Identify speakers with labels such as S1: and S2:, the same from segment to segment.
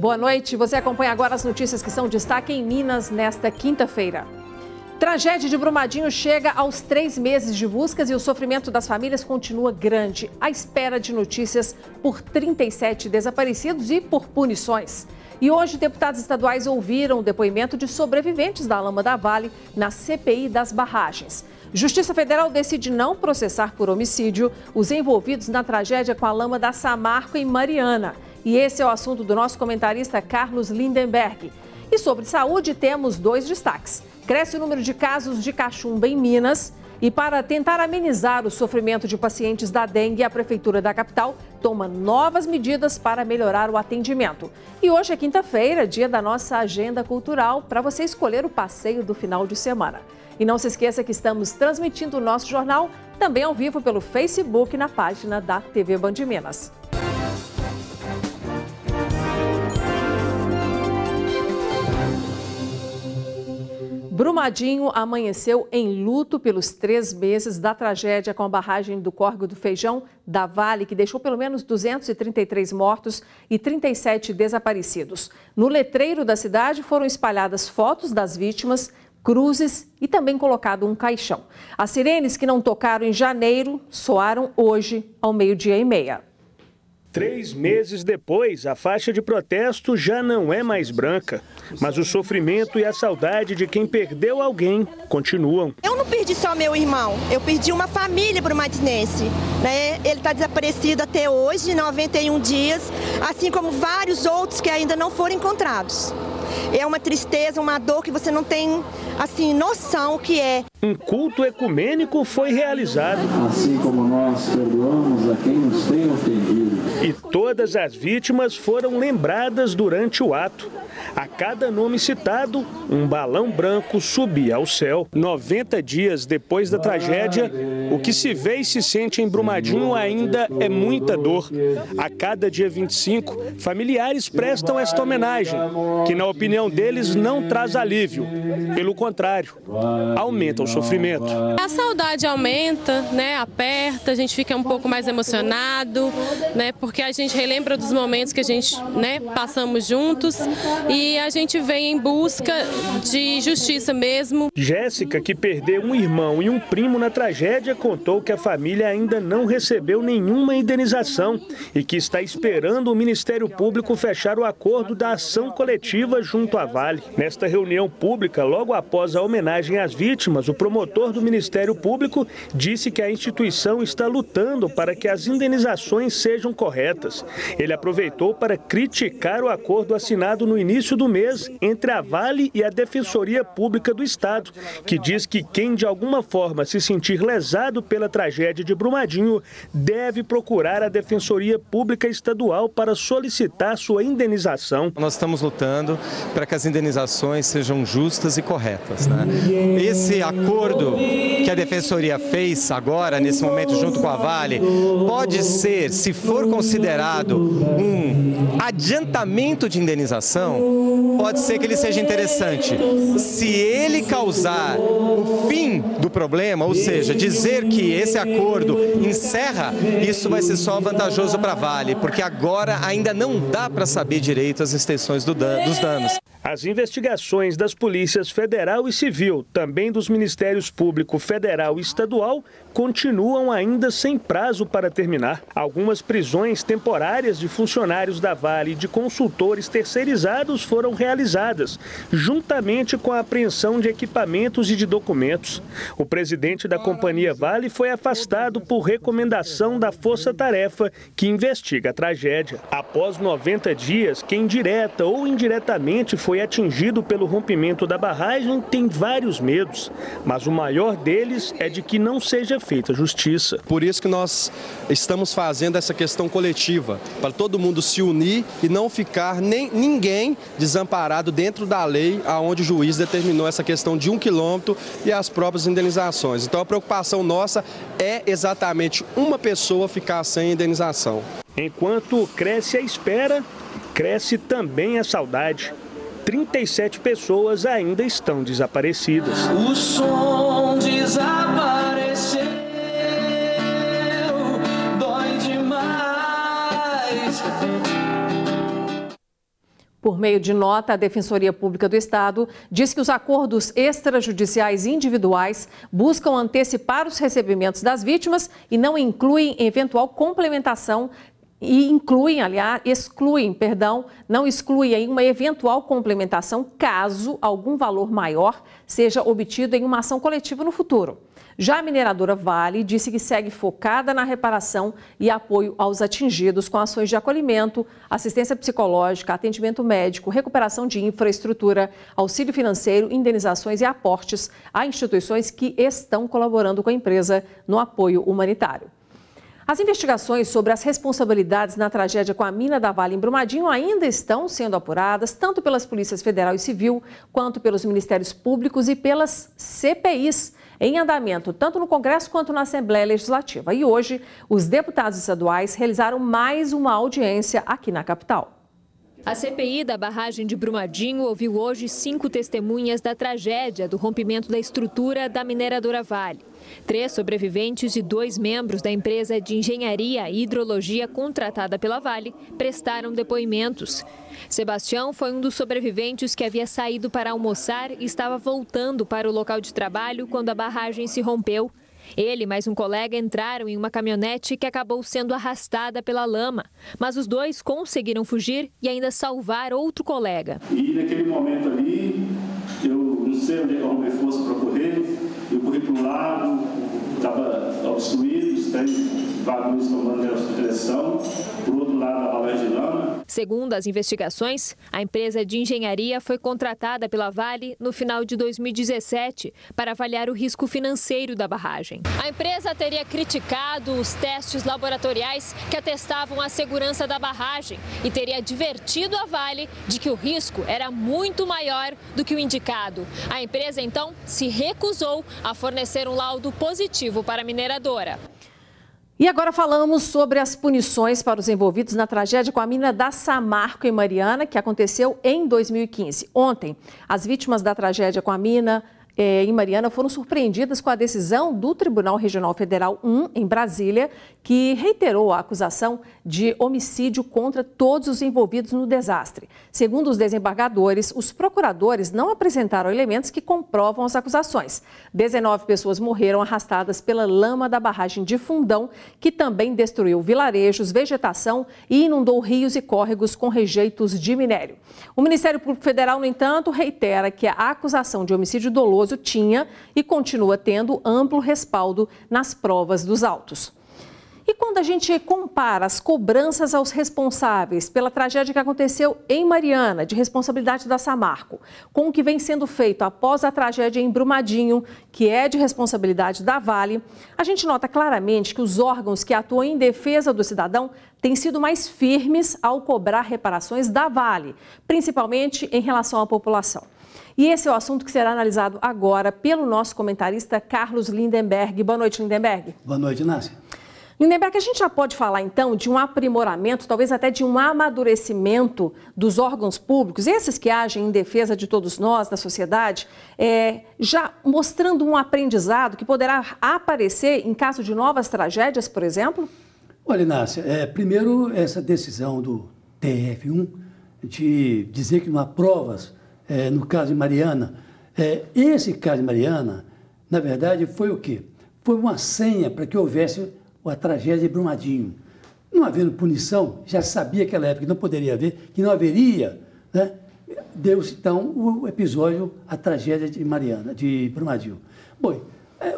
S1: Boa noite. Você acompanha agora as notícias que são destaque em Minas nesta quinta-feira. Tragédia de Brumadinho chega aos 3 meses de buscas e o sofrimento das famílias continua grande, à espera de notícias por 37 desaparecidos e por punições. E hoje, deputados estaduais ouviram o depoimento de sobreviventes da Lama da Vale na CPI das barragens. Justiça Federal decide não processar por homicídio os envolvidos na tragédia com a Lama da Samarco em Mariana. E esse é o assunto do nosso comentarista Carlos Lindenberg. E sobre saúde, temos 2 destaques. Cresce o número de casos de cachumba em Minas e, para tentar amenizar o sofrimento de pacientes da dengue, a Prefeitura da capital toma novas medidas para melhorar o atendimento. E hoje é quinta-feira, dia da nossa agenda cultural, para você escolher o passeio do final de semana. E não se esqueça que estamos transmitindo o nosso jornal também ao vivo pelo Facebook na página da TV Band Minas. Brumadinho amanheceu em luto pelos 3 meses da tragédia com a barragem do Córrego do Feijão da Vale, que deixou pelo menos 233 mortos e 37 desaparecidos. No letreiro da cidade foram espalhadas fotos das vítimas, cruzes e também colocado um caixão. As sirenes que não tocaram em janeiro soaram hoje ao 12h30.
S2: 3 meses depois, a faixa de protesto já não é mais branca, mas o sofrimento e a saudade de quem perdeu alguém continuam.
S3: Eu não perdi só meu irmão, eu perdi uma família brumadinense, né? Ele está desaparecido até hoje, 91 dias, assim como vários outros que ainda não foram encontrados. É uma tristeza, uma dor que você não tem, assim, noção o que é.
S2: Um culto ecumênico foi realizado.
S4: Assim como nós perdoamos a quem nos tem ofendido.
S2: E todas as vítimas foram lembradas durante o ato. A cada nome citado, um balão branco subia ao céu. 90 dias depois da tragédia, o que se vê e se sente em Brumadinho ainda é muita dor. A cada dia 25, familiares prestam esta homenagem, que na opinião deles não traz alívio. Pelo contrário, aumenta o sofrimento.
S5: A saudade aumenta, né? Aperta, a gente fica um pouco mais emocionado, né? Porque a gente relembra dos momentos que a gente, né, passamos juntos e a gente vem em busca de justiça mesmo.
S2: Jéssica, que perdeu um irmão e um primo na tragédia, contou que a família ainda não recebeu nenhuma indenização e que está esperando o Ministério Público fechar o acordo da ação coletiva junto à Vale. Nesta reunião pública, logo após a homenagem às vítimas, o promotor do Ministério Público disse que a instituição está lutando para que as indenizações sejam corretas. Ele aproveitou para criticar o acordo assinado no início do mês entre a Vale e a Defensoria Pública do Estado, que diz que quem de alguma forma se sentir lesado pela tragédia de Brumadinho deve procurar a Defensoria Pública Estadual para solicitar sua indenização.
S6: Nós estamos lutando para que as indenizações sejam justas e corretas, né? Esse acordo que a Defensoria fez agora, nesse momento, junto com a Vale, pode ser, se for considerado um adiantamento de indenização, pode ser que ele seja interessante. Se ele causar o fim do problema, ou seja, dizer que esse acordo encerra, isso vai ser só vantajoso para a Vale, porque agora ainda não dá para saber direito as extensões dos danos.
S2: As investigações das polícias federal e civil, também dos Ministérios Público Federal e Estadual, continuam ainda sem prazo para terminar. Algumas prisões temporárias de funcionários da Vale e de consultores terceirizados foram realizadas, juntamente com a apreensão de equipamentos e de documentos. O presidente da companhia Vale foi afastado por recomendação da Força Tarefa, que investiga a tragédia. Após 90 dias, quem direta ou indiretamente foi atingido pelo rompimento da barragem tem vários medos, mas o maior deles é de que não seja feita justiça.
S7: Por isso que nós estamos fazendo essa questão coletiva, para todo mundo se unir e não ficar ninguém desamparado dentro da lei, aonde o juiz determinou essa questão de 1 quilômetro e as próprias indenizações. Então a preocupação nossa é exatamente uma pessoa ficar sem indenização.
S2: Enquanto cresce a espera, cresce também a saudade. 37 pessoas ainda estão desaparecidas.
S8: O som desapareceu, dói demais.
S1: Por meio de nota, a Defensoria Pública do Estado diz que os acordos extrajudiciais individuais buscam antecipar os recebimentos das vítimas e não incluem eventual complementação não excluem aí uma eventual complementação caso algum valor maior seja obtido em uma ação coletiva no futuro. Já a mineradora Vale disse que segue focada na reparação e apoio aos atingidos com ações de acolhimento, assistência psicológica, atendimento médico, recuperação de infraestrutura, auxílio financeiro, indenizações e aportes a instituições que estão colaborando com a empresa no apoio humanitário. As investigações sobre as responsabilidades na tragédia com a mina da Vale em Brumadinho ainda estão sendo apuradas, tanto pelas polícias federal e civil, quanto pelos ministérios públicos e pelas CPIs em andamento, tanto no Congresso quanto na Assembleia Legislativa. E hoje, os deputados estaduais realizaram mais uma audiência aqui na capital.
S9: A CPI da barragem de Brumadinho ouviu hoje 5 testemunhas da tragédia do rompimento da estrutura da mineradora Vale. 3 sobreviventes e 2 membros da empresa de engenharia e hidrologia contratada pela Vale prestaram depoimentos. Sebastião foi um dos sobreviventes que havia saído para almoçar e estava voltando para o local de trabalho quando a barragem se rompeu. Ele e mais um colega entraram em uma caminhonete que acabou sendo arrastada pela lama. Mas os 2 conseguiram fugir e ainda salvar outro colega.
S4: E naquele momento ali, eu não sei onde a Romeu fosse para correr, eu corri para um lado, estava obstruído, os trens vagões tomando a direção, por outro lado a balé de lama.
S9: Segundo as investigações, a empresa de engenharia foi contratada pela Vale no final de 2017 para avaliar o risco financeiro da barragem. A empresa teria criticado os testes laboratoriais que atestavam a segurança da barragem e teria advertido a Vale de que o risco era muito maior do que o indicado. A empresa, então, se recusou a fornecer um laudo positivo para a mineradora.
S1: E agora falamos sobre as punições para os envolvidos na tragédia com a mina da Samarco em Mariana, que aconteceu em 2015. Ontem, as vítimas da tragédia com a mina em Mariana foram surpreendidas com a decisão do Tribunal Regional Federal 1, em Brasília, que reiterou a acusação de homicídio contra todos os envolvidos no desastre. Segundo os desembargadores, os procuradores não apresentaram elementos que comprovam as acusações. 19 pessoas morreram arrastadas pela lama da barragem de Fundão, que também destruiu vilarejos, vegetação e inundou rios e córregos com rejeitos de minério. O Ministério Público Federal, no entanto, reitera que a acusação de homicídio doloso tinha e continua tendo amplo respaldo nas provas dos autos. E quando a gente compara as cobranças aos responsáveis pela tragédia que aconteceu em Mariana, de responsabilidade da Samarco, com o que vem sendo feito após a tragédia em Brumadinho, que é de responsabilidade da Vale, a gente nota claramente que os órgãos que atuam em defesa do cidadão têm sido mais firmes ao cobrar reparações da Vale, principalmente em relação à população. E esse é o assunto que será analisado agora pelo nosso comentarista Carlos Lindenberg. Boa noite, Lindenberg.
S10: Boa noite, Nácia.
S1: Lindenberg, a gente já pode falar, então, de um aprimoramento, talvez até de um amadurecimento dos órgãos públicos, esses que agem em defesa de todos nós, da sociedade, já mostrando um aprendizado que poderá aparecer em caso de novas tragédias, por exemplo?
S10: Olha, Nácia, primeiro essa decisão do TRF1 de dizer que não há provas no caso de Mariana. Esse caso de Mariana, na verdade, foi o quê? Foi uma senha para que houvesse a tragédia de Brumadinho. Não havendo punição, já sabia naquela época que não poderia haver, que não haveria, né? Deu-se então o episódio, a tragédia de Mariana, de Brumadinho. Bom,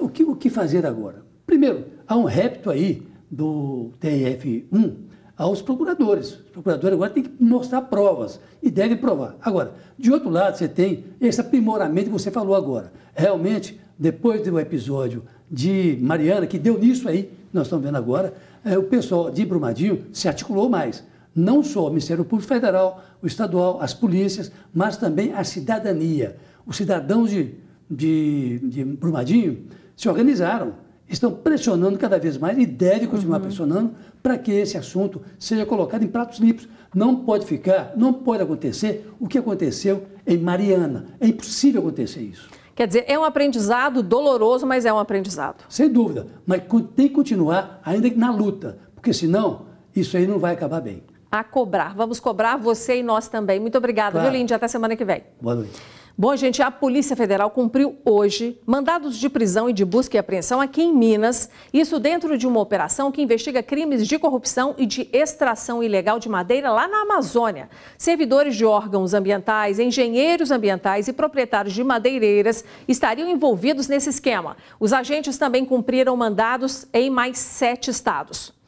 S10: o que fazer agora? Primeiro, há um repto aí do TRF1 aos procuradores. Os procuradores agora têm que mostrar provas e devem provar. Agora, de outro lado, você tem esse aprimoramento que você falou agora. Realmente, depois do episódio de Mariana, que deu nisso aí, nós estamos vendo agora, o pessoal de Brumadinho se articulou mais. Não só o Ministério Público Federal, o estadual, as polícias, mas também a cidadania. Os cidadãos de Brumadinho se organizaram, estão pressionando cada vez mais e devem continuar pressionando para que esse assunto seja colocado em pratos limpos. Não pode acontecer o que aconteceu em Mariana. É impossível acontecer isso.
S1: Quer dizer, é um aprendizado doloroso, mas é um aprendizado.
S10: Sem dúvida, mas tem que continuar ainda na luta, porque senão isso aí não vai acabar bem.
S1: a cobrar. Vamos cobrar você e nós também. Muito obrigada,
S10: Claro.
S1: viu, Lindy? Até semana que vem.
S10: Boa noite.
S1: Bom, gente, a Polícia Federal cumpriu hoje mandados de prisão e de busca e apreensão aqui em Minas. Isso dentro de uma operação que investiga crimes de corrupção e de extração ilegal de madeira lá na Amazônia. Servidores de órgãos ambientais, engenheiros ambientais e proprietários de madeireiras estariam envolvidos nesse esquema. Os agentes também cumpriram mandados em mais 7 estados.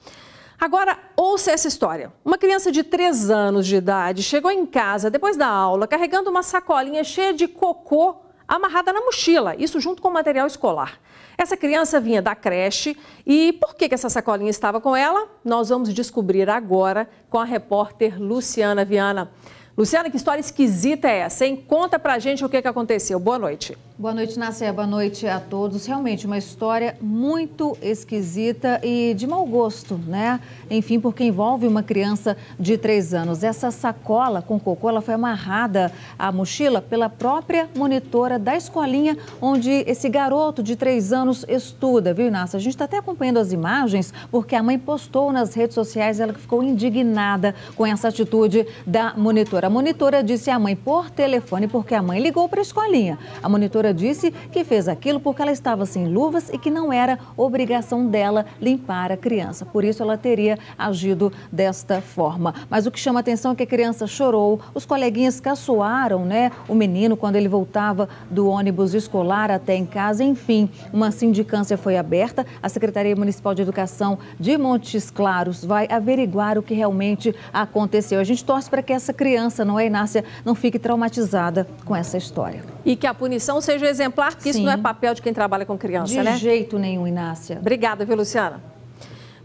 S1: Agora, ouça essa história. Uma criança de 3 anos de idade chegou em casa depois da aula carregando uma sacolinha cheia de cocô amarrada na mochila, isso junto com material escolar. Essa criança vinha da creche e por que essa sacolinha estava com ela? Nós vamos descobrir agora com a repórter Luciana Viana. Luciana, que história esquisita é essa, hein? Conta pra gente o que aconteceu. Boa noite.
S11: Boa noite, Nácia. Boa noite a todos. Realmente uma história muito esquisita e de mau gosto, né? Enfim, porque envolve uma criança de 3 anos. Essa sacola com cocô, ela foi amarrada à mochila pela própria monitora da escolinha onde esse garoto de 3 anos estuda, viu, Nácia? A gente está até acompanhando as imagens porque a mãe postou nas redes sociais, ela ficou indignada com essa atitude da monitora. A monitora disse à mãe por telefone porque a mãe ligou para a escolinha. A monitora disse que fez aquilo porque ela estava sem luvas e que não era obrigação dela limpar a criança. Por isso ela teria agido desta forma. Mas o que chama atenção é que a criança chorou, os coleguinhas caçoaram, né? O menino quando ele voltava do ônibus escolar até em casa. Enfim, uma sindicância foi aberta. A Secretaria Municipal de Educação de Montes Claros vai averiguar o que realmente aconteceu. A gente torce para que essa criança, não é, Inácia, não fique traumatizada com essa história.
S1: E que a punição seja exemplar, porque isso não é papel de quem trabalha com criança, né?
S11: De jeito nenhum, Inácia.
S1: Obrigada, viu, Luciana?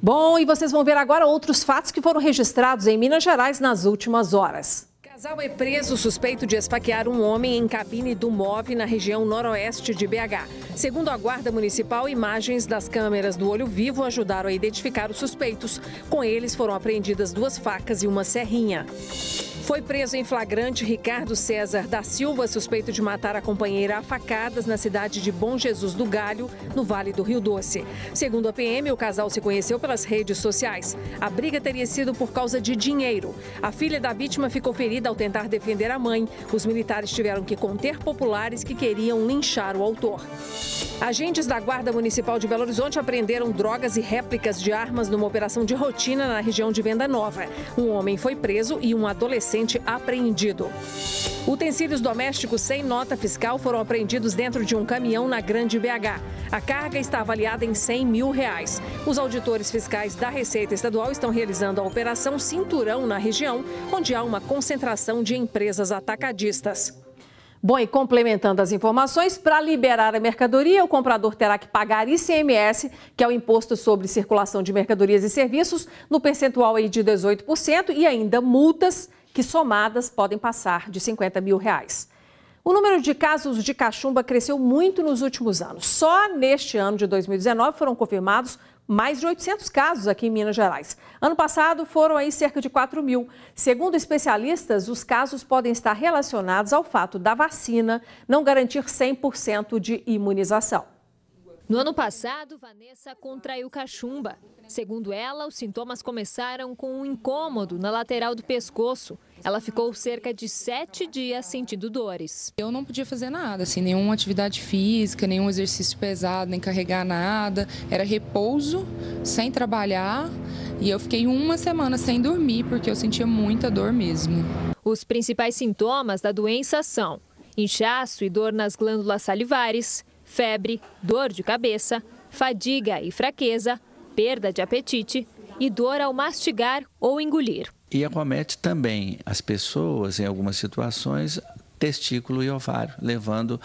S1: Bom, e vocês vão ver agora outros fatos que foram registrados em Minas Gerais nas últimas horas. Casal é preso suspeito de esfaquear um homem em cabine do MOV na região noroeste de BH. Segundo a Guarda Municipal, imagens das câmeras do Olho Vivo ajudaram a identificar os suspeitos. Com eles foram apreendidas 2 facas e uma serrinha. Foi preso em flagrante Ricardo César da Silva, suspeito de matar a companheira a facadas na cidade de Bom Jesus do Galho, no Vale do Rio Doce. Segundo a PM, o casal se conheceu pelas redes sociais. A briga teria sido por causa de dinheiro. A filha da vítima ficou ferida ao tentar defender a mãe. Os militares tiveram que conter populares que queriam linchar o autor. Agentes da Guarda Municipal de Belo Horizonte apreenderam drogas e réplicas de armas numa operação de rotina na região de Venda Nova. Um homem foi preso e um adolescente apreendido. Utensílios domésticos sem nota fiscal foram apreendidos dentro de um caminhão na Grande BH. A carga está avaliada em R$100 mil. Os auditores fiscais da Receita Estadual estão realizando a Operação Cinturão na região, onde há uma concentração de empresas atacadistas. Bom, e complementando as informações, para liberar a mercadoria, o comprador terá que pagar ICMS, que é o Imposto sobre Circulação de Mercadorias e Serviços, no percentual aí de 18% e ainda multas que somadas podem passar de R$50 mil. O número de casos de cachumba cresceu muito nos últimos anos. Só neste ano de 2019 foram confirmados mais de 800 casos aqui em Minas Gerais. Ano passado foram aí cerca de 4 mil. Segundo especialistas, os casos podem estar relacionados ao fato da vacina não garantir 100% de imunização.
S9: No ano passado, Vanessa contraiu cachumba. Segundo ela, os sintomas começaram com um incômodo na lateral do pescoço. Ela ficou cerca de 7 dias sentindo dores.
S12: Eu não podia fazer nada, assim, nenhuma atividade física, nenhum exercício pesado, nem carregar nada. Era repouso, sem trabalhar, e eu fiquei 1 semana sem dormir, porque eu sentia muita dor mesmo.
S9: Os principais sintomas da doença são inchaço e dor nas glândulas salivares, febre, dor de cabeça, fadiga e fraqueza, perda de apetite e dor ao mastigar ou engolir.
S13: E acomete também as pessoas, em algumas situações, testículo e ovário, levando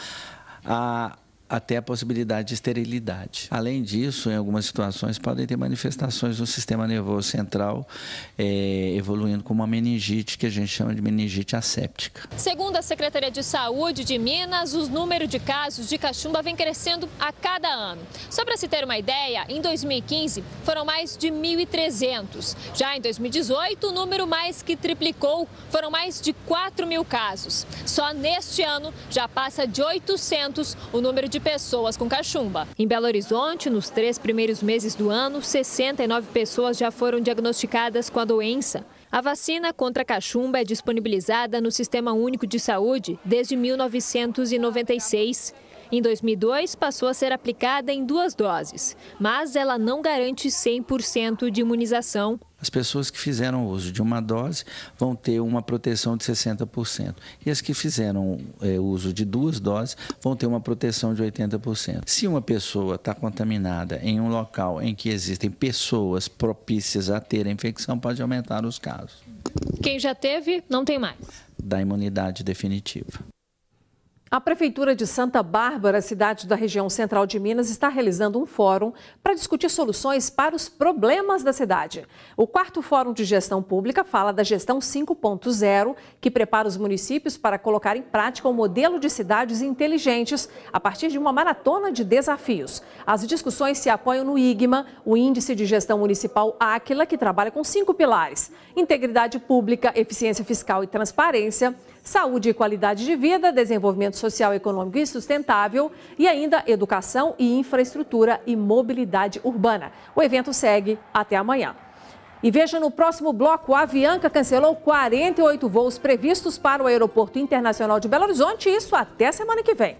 S13: até a possibilidade de esterilidade. Além disso, em algumas situações, podem ter manifestações no sistema nervoso central, evoluindo como uma meningite, que a gente chama de meningite asséptica.
S9: Segundo a Secretaria de Saúde de Minas, o número de casos de cachumba vem crescendo a cada ano. Só para se ter uma ideia, em 2015 foram mais de 1.300. Já em 2018, o número mais que triplicou, foram mais de 4 mil casos. Só neste ano já passa de 800 o número de pessoas com cachumba. Em Belo Horizonte, nos 3 primeiros meses do ano, 69 pessoas já foram diagnosticadas com a doença. A vacina contra a cachumba é disponibilizada no Sistema Único de Saúde desde 1996. Em 2002, passou a ser aplicada em 2 doses, mas ela não garante 100% de imunização.
S13: As pessoas que fizeram uso de uma dose vão ter uma proteção de 60%. E as que fizeram uso de 2 doses vão ter uma proteção de 80%. Se uma pessoa está contaminada em um local em que existem pessoas propícias a ter a infecção, pode aumentar os casos.
S9: Quem já teve, não tem mais.
S13: Da imunidade definitiva.
S1: A Prefeitura de Santa Bárbara, cidade da região central de Minas, está realizando um fórum para discutir soluções para os problemas da cidade. O 4º Fórum de Gestão Pública fala da Gestão 5.0, que prepara os municípios para colocar em prática um modelo de cidades inteligentes a partir de uma maratona de desafios. As discussões se apoiam no IGMA, o Índice de Gestão Municipal Áquila, que trabalha com 5 pilares: integridade pública, eficiência fiscal e transparência, saúde e qualidade de vida, desenvolvimento social, econômico e sustentável e ainda educação e infraestrutura e mobilidade urbana. O evento segue até amanhã. E veja no próximo bloco, a Avianca cancelou 48 voos previstos para o Aeroporto Internacional de Belo Horizonte, isso até semana que vem.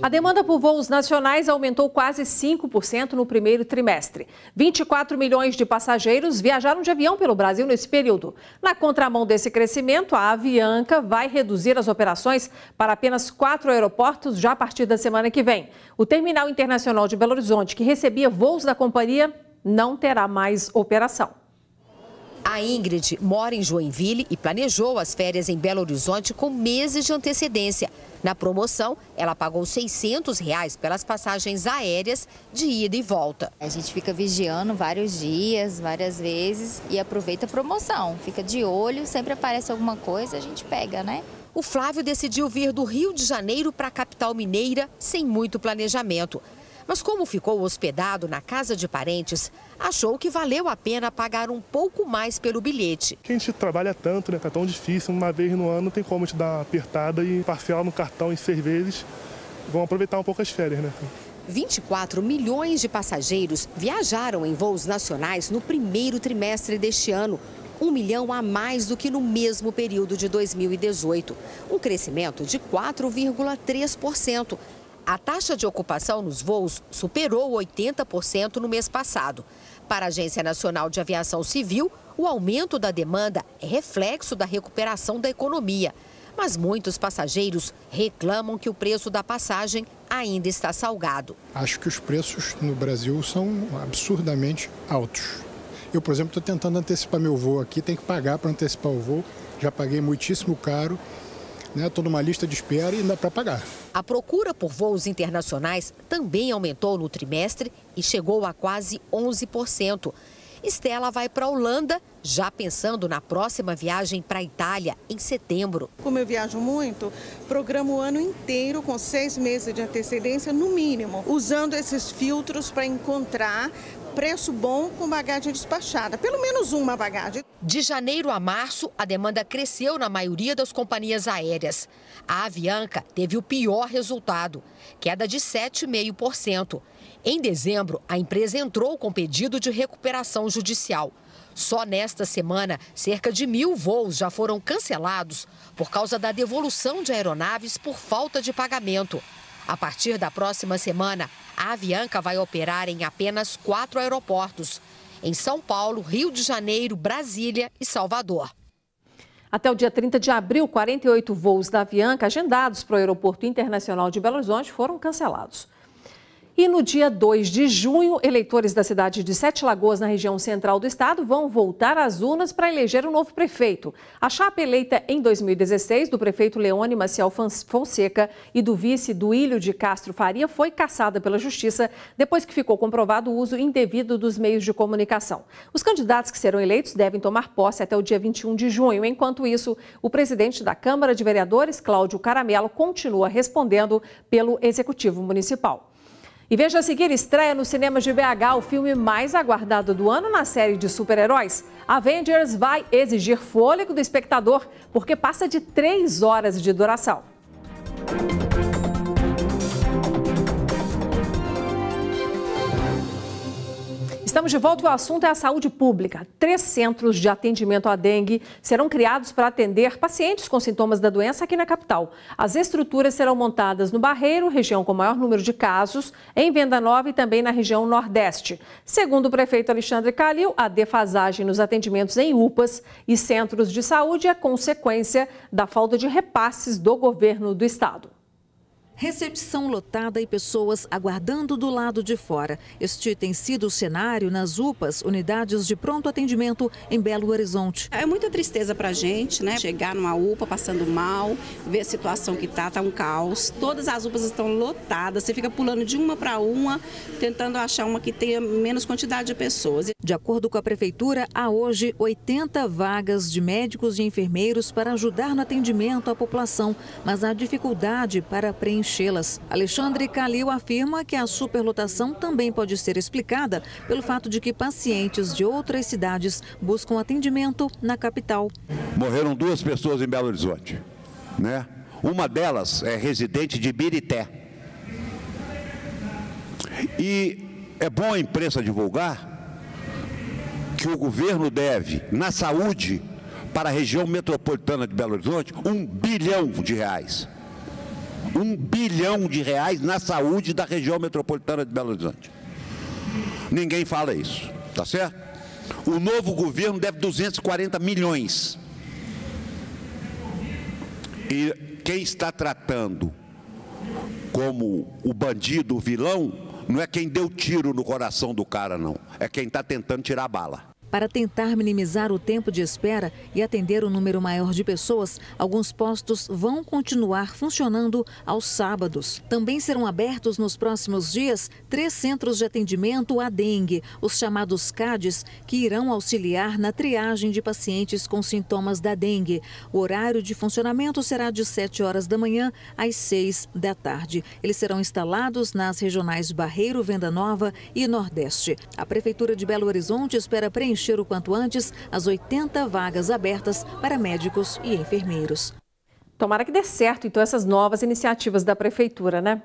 S1: A demanda por voos nacionais aumentou quase 5% no primeiro trimestre. 24 milhões de passageiros viajaram de avião pelo Brasil nesse período. Na contramão desse crescimento, a Avianca vai reduzir as operações para apenas 4 aeroportos já a partir da semana que vem. O Terminal Internacional de Belo Horizonte, que recebia voos da companhia, não terá mais operação.
S14: A Ingrid mora em Joinville e planejou as férias em Belo Horizonte com meses de antecedência. Na promoção, ela pagou R$ 600 pelas passagens aéreas de ida e volta.
S15: A gente fica vigiando vários dias, várias vezes e aproveita a promoção. Fica de olho, sempre aparece alguma coisa, a gente pega, né?
S14: O Flávio decidiu vir do Rio de Janeiro para a capital mineira sem muito planejamento. Mas como ficou hospedado na casa de parentes, achou que valeu a pena pagar um pouco mais pelo bilhete.
S16: A gente trabalha tanto, né? Tá tão difícil, uma vez no ano tem como te dar uma apertada e parcelar no cartão em 6 vezes. Vão aproveitar um pouco as férias, né?
S14: 24 milhões de passageiros viajaram em voos nacionais no primeiro trimestre deste ano. 1 milhão a mais do que no mesmo período de 2018. Um crescimento de 4,3%. A taxa de ocupação nos voos superou 80% no mês passado. Para a Agência Nacional de Aviação Civil, o aumento da demanda é reflexo da recuperação da economia. Mas muitos passageiros reclamam que o preço da passagem ainda está salgado.
S17: Acho que os preços no Brasil são absurdamente altos. Eu, por exemplo, estou tentando antecipar meu voo aqui, tenho que pagar para antecipar o voo. Já paguei muitíssimo caro. Estou numa lista de espera e ainda para pagar.
S14: A procura por voos internacionais também aumentou no trimestre e chegou a quase 11%. Estela vai para a Holanda, já pensando na próxima viagem para a Itália, em setembro.
S18: Como eu viajo muito, programo o ano inteiro com 6 meses de antecedência, no mínimo, usando esses filtros para encontrar preço bom com bagagem despachada, pelo menos uma bagagem.
S14: De janeiro a março, a demanda cresceu na maioria das companhias aéreas. A Avianca teve o pior resultado, queda de 7,5%. Em dezembro, a empresa entrou com pedido de recuperação judicial. Só nesta semana, cerca de 1.000 voos já foram cancelados por causa da devolução de aeronaves por falta de pagamento. A partir da próxima semana, a Avianca vai operar em apenas 4 aeroportos: em São Paulo, Rio de Janeiro, Brasília e Salvador.
S1: Até o dia 30 de abril, 48 voos da Avianca agendados para o Aeroporto Internacional de Belo Horizonte foram cancelados. E no dia 2 de junho, eleitores da cidade de Sete Lagoas, na região central do estado, vão voltar às urnas para eleger um novo prefeito. A chapa eleita em 2016 do prefeito Leone Maciel Fonseca e do vice Duílio de Castro Faria foi cassada pela Justiça depois que ficou comprovado o uso indevido dos meios de comunicação. Os candidatos que serão eleitos devem tomar posse até o dia 21 de junho. Enquanto isso, o presidente da Câmara de Vereadores, Cláudio Caramelo, continua respondendo pelo Executivo Municipal. E veja a seguir, estreia nos cinemas de BH o filme mais aguardado do ano na série de super-heróis. Avengers vai exigir fôlego do espectador, porque passa de 3 horas de duração. Estamos de volta e o assunto é a saúde pública. 3 centros de atendimento à dengue serão criados para atender pacientes com sintomas da doença aqui na capital. As estruturas serão montadas no Barreiro, região com maior número de casos, em Venda Nova e também na região Nordeste. Segundo o prefeito Alexandre Calil, a defasagem nos atendimentos em UPAs e centros de saúde é consequência da falta de repasses do governo do estado.
S19: Recepção lotada e pessoas aguardando do lado de fora. Este tem sido o cenário nas UPAs, unidades de pronto atendimento em Belo Horizonte.
S20: É muita tristeza pra gente, né? Chegar numa UPA passando mal, ver a situação que tá um caos. Todas as UPAs estão lotadas, você fica pulando de uma para uma, tentando achar uma que tenha menos quantidade de pessoas.
S19: De acordo com a prefeitura, há hoje 80 vagas de médicos e enfermeiros para ajudar no atendimento à população, mas há dificuldade para preenchê-las. Alexandre Calil afirma que a superlotação também pode ser explicada pelo fato de que pacientes de outras cidades buscam atendimento na capital.
S21: Morreram 2 pessoas em Belo Horizonte, né? Uma delas é residente de Birité. E é bom a imprensa divulgar que o governo deve, na saúde, para a região metropolitana de Belo Horizonte, R$1 bilhão. R$1 bilhão na saúde da região metropolitana de Belo Horizonte. Ninguém fala isso, tá certo? O novo governo deve 240 milhões. E quem está tratando como o bandido, o vilão, não é quem deu tiro no coração do cara, não. É quem está tentando tirar a bala.
S19: Para tentar minimizar o tempo de espera e atender um número maior de pessoas, alguns postos vão continuar funcionando aos sábados. Também serão abertos nos próximos dias 3 centros de atendimento à dengue, os chamados CADs, que irão auxiliar na triagem de pacientes com sintomas da dengue. O horário de funcionamento será de 7 horas da manhã às 6 da tarde. Eles serão instalados nas regionais Barreiro, Venda Nova e Nordeste. A Prefeitura de Belo Horizonte espera preencher o quanto antes as 80 vagas abertas para médicos e enfermeiros.
S1: Tomara que dê certo, então, essas novas iniciativas da Prefeitura, né?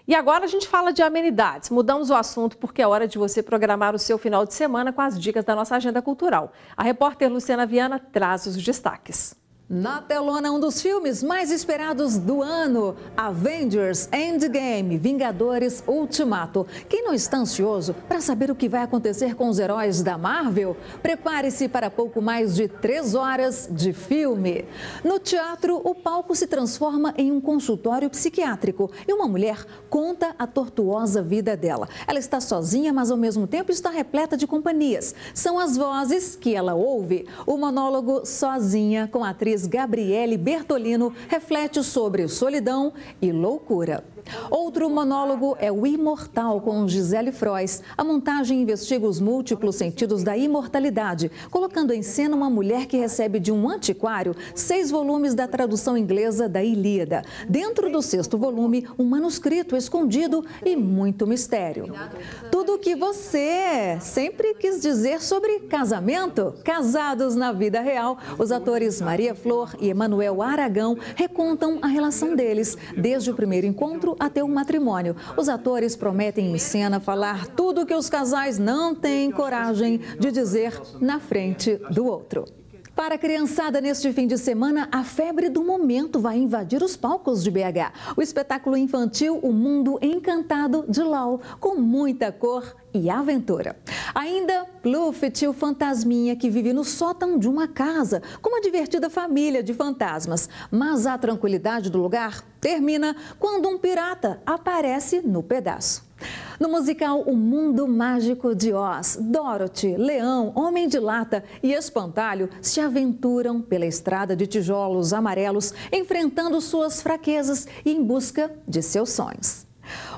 S1: E agora a gente fala de amenidades. Mudamos o assunto porque é hora de você programar o seu final de semana com as dicas da nossa agenda cultural. A repórter Luciana Viana traz os destaques.
S11: Na telona, um dos filmes mais esperados do ano, Avengers Endgame, Vingadores Ultimato. Quem não está ansioso para saber o que vai acontecer com os heróis da Marvel? Prepare-se para pouco mais de 3 horas de filme. No teatro, o palco se transforma em um consultório psiquiátrico e uma mulher conta a tortuosa vida dela. Ela está sozinha, mas ao mesmo tempo está repleta de companhias. São as vozes que ela ouve. O monólogo Sozinha, com a atriz Gabriele Bertolino, reflete sobre solidão e loucura. Outro monólogo é o Imortal, com Gisele Frois. A montagem investiga os múltiplos sentidos da imortalidade, colocando em cena uma mulher que recebe de um antiquário 6 volumes da tradução inglesa da Ilíada. Dentro do 6º volume, um manuscrito escondido e muito mistério. Tudo o que você sempre quis dizer sobre casamento. Casados na vida real, os atores Maria Flor e Emanuel Aragão recontam a relação deles, desde o primeiro encontro até o matrimônio. Os atores prometem em cena falar tudo que os casais não têm coragem de dizer na frente do outro. Para a criançada, neste fim de semana, a febre do momento vai invadir os palcos de BH. O espetáculo infantil O Mundo Encantado de LOL, com muita cor e aventura. Ainda Pluft, o fantasminha que vive no sótão de uma casa, com uma divertida família de fantasmas. Mas a tranquilidade do lugar termina quando um pirata aparece no pedaço. No musical O Mundo Mágico de Oz, Dorothy, Leão, Homem de Lata e Espantalho se aventuram pela estrada de tijolos amarelos, enfrentando suas fraquezas e em busca de seus sonhos.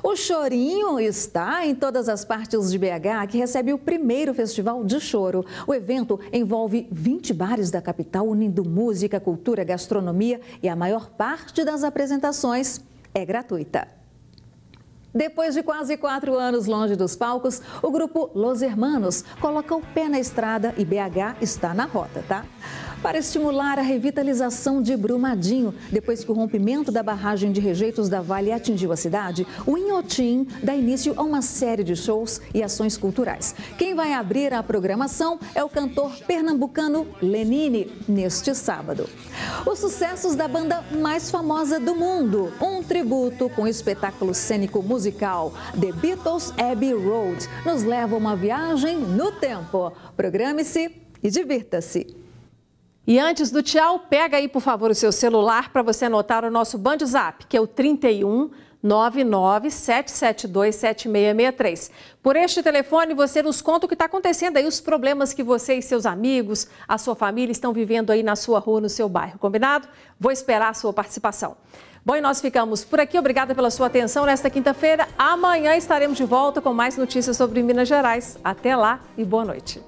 S11: O Chorinho está em todas as partes de BH, que recebe o primeiro Festival de Choro. O evento envolve 20 bares da capital, unindo música, cultura, gastronomia, e a maior parte das apresentações é gratuita. Depois de quase 4 anos longe dos palcos, o grupo Los Hermanos coloca o pé na estrada e BH está na rota, tá?
S19: Para estimular a revitalização de Brumadinho, depois que o rompimento da barragem de rejeitos da Vale atingiu a cidade, o Inhotim dá início a uma série de shows e ações culturais. Quem vai abrir a programação é o cantor pernambucano Lenine, neste sábado. Os sucessos da banda mais famosa do mundo, um tributo com espetáculo cênico musical. The Beatles Abbey Road nos leva a uma viagem no tempo. Programe-se e divirta-se.
S1: E antes do tchau, pega aí, por favor, o seu celular para você anotar o nosso BandZap, que é o 31 99 772 7663. Por este telefone, você nos conta o que está acontecendo aí, os problemas que você e seus amigos, a sua família estão vivendo aí na sua rua, no seu bairro. Combinado? Vou esperar a sua participação. Bom, e nós ficamos por aqui. Obrigada pela sua atenção nesta quinta-feira. Amanhã estaremos de volta com mais notícias sobre Minas Gerais. Até lá e boa noite.